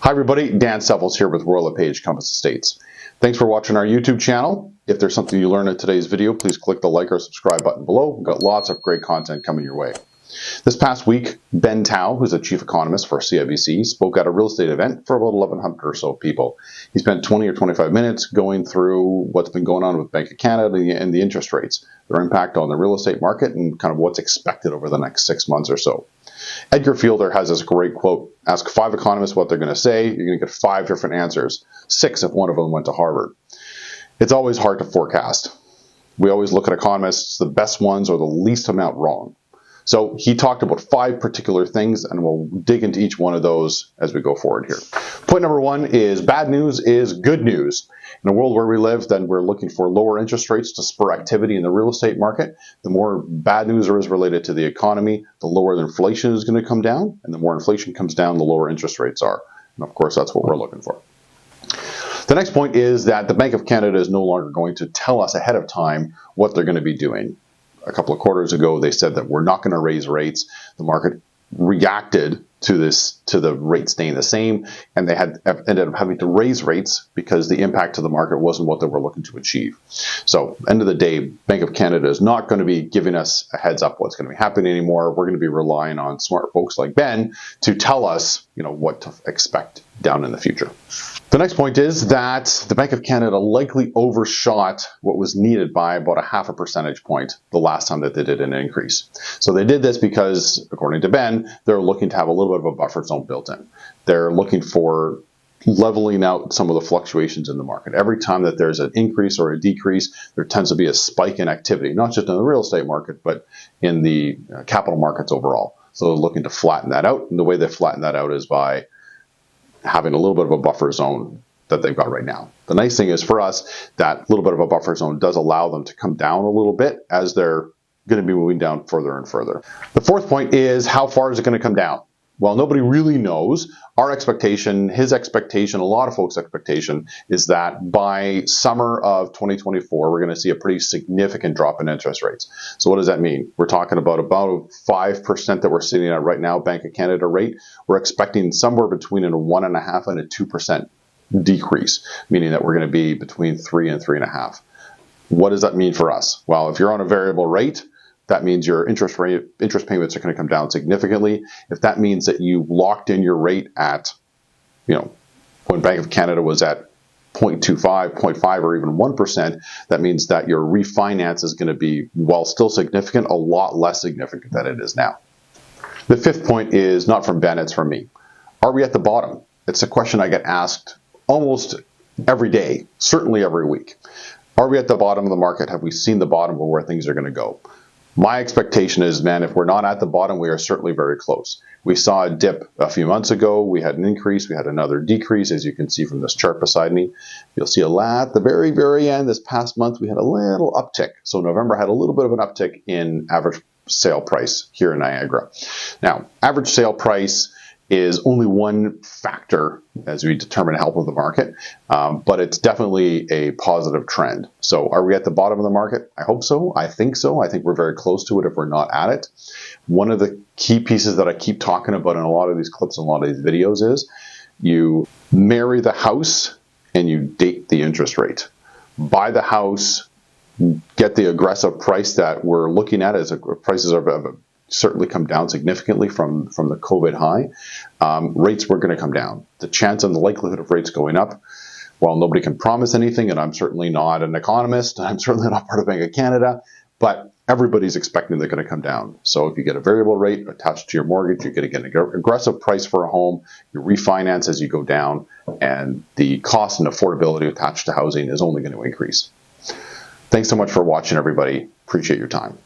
Hi everybody, Dan Stefels here with Royal LePage Compass Estates. Thanks for watching our YouTube channel. If there's something you learned in today's video, please click the like or subscribe button below. We've got lots of great content coming your way. This past week, Ben Tao, who's a chief economist for CIBC, spoke at a real estate event for about 1,100 or so people. He spent 20 or 25 minutes going through what's been going on with Bank of Canada and the interest rates, their impact on the real estate market, and kind of what's expected over the next 6 months or so. Edgar Fielder has this great quote: ask 5 economists what they're going to say, you're going to get 5 different answers, 6 if one of them went to Harvard. It's always hard to forecast. We always look at economists, the best ones or the least amount wrong. So he talked about 5 particular things, and we'll dig into each one of those as we go forward here. Point number 1 is bad news is good news. In a world where we live, then we're looking for lower interest rates to spur activity in the real estate market. The more bad news there is related to the economy, the lower the inflation is going to come down, and the more inflation comes down, the lower interest rates are. And of course, that's what we're looking for. The next point is that the Bank of Canada is no longer going to tell us ahead of time what they're going to be doing. A couple of quarters ago, they said that we're not going to raise rates. The market reacted to the rate staying the same, and they ended up having to raise rates because the impact to the market wasn't what they were looking to achieve. So, end of the day, Bank of Canada is not going to be giving us a heads up what's going to be happening anymore. We're going to be relying on smart folks like Ben to tell us, what to expect down in the future. The next point is that the Bank of Canada likely overshot what was needed by about 0.5 percentage point the last time that they did an increase. So they did this because, according to Ben, they're looking to have a little bit of a buffer zone built in. They're looking for leveling out some of the fluctuations in the market. Every time that there's an increase or a decrease, there tends to be a spike in activity, not just in the real estate market, but in the capital markets overall. So they're looking to flatten that out, and the way they flatten that out is by having a little bit of a buffer zone that they've got right now. The nice thing is for us, that little bit of a buffer zone does allow them to come down a little bit as they're going to be moving down further and further. The fourth point is, how far is it going to come down? Well, nobody really knows. Our expectation, his expectation, a lot of folks' expectation is that by summer of 2024, we're going to see a pretty significant drop in interest rates. So what does that mean? We're talking about 5% that we're sitting at right now, Bank of Canada rate. We're expecting somewhere between a 1.5% and a 2% decrease, meaning that we're going to be between 3 and 3.5. What does that mean for us? Well, if you're on a variable rate, that means your interest payments are going to come down significantly. If that means that you locked in your rate at, when Bank of Canada was at 0.25, 0.5, or even 1%, that means that your refinance is going to be, while still significant, a lot less significant than it is now. The fifth point is not from Ben, it's from me. Are we at the bottom? It's a question I get asked almost every day, certainly every week. Are we at the bottom of the market? Have we seen the bottom of where things are going to go? My expectation is, man, if we're not at the bottom, we are certainly very close. We saw a dip a few months ago. We had an increase. We had another decrease, as you can see from this chart beside me. You'll see at the very, very end, this past month, we had a little uptick. So November had a little bit of an uptick in average sale price here in Niagara. Now, average sale price is only one factor as we determine health of the market, but it's definitely a positive trend. So are we at the bottom of the market? I hope so. I think so. I think we're very close to it if we're not at it. One of the key pieces that I keep talking about in a lot of these clips and a lot of these videos is you marry the house and you date the interest rate. Buy the house, get the aggressive price that we're looking at as prices are certainly come down significantly from the COVID high. Rates were going to come down. The chance and the likelihood of rates going up, well, nobody can promise anything, and I'm certainly not an economist, and I'm certainly not part of Bank of Canada, but everybody's expecting they're going to come down. So if you get a variable rate attached to your mortgage, you're going to get an aggressive price for a home, you refinance as you go down, and the cost and affordability attached to housing is only going to increase. Thanks so much for watching, everybody. Appreciate your time.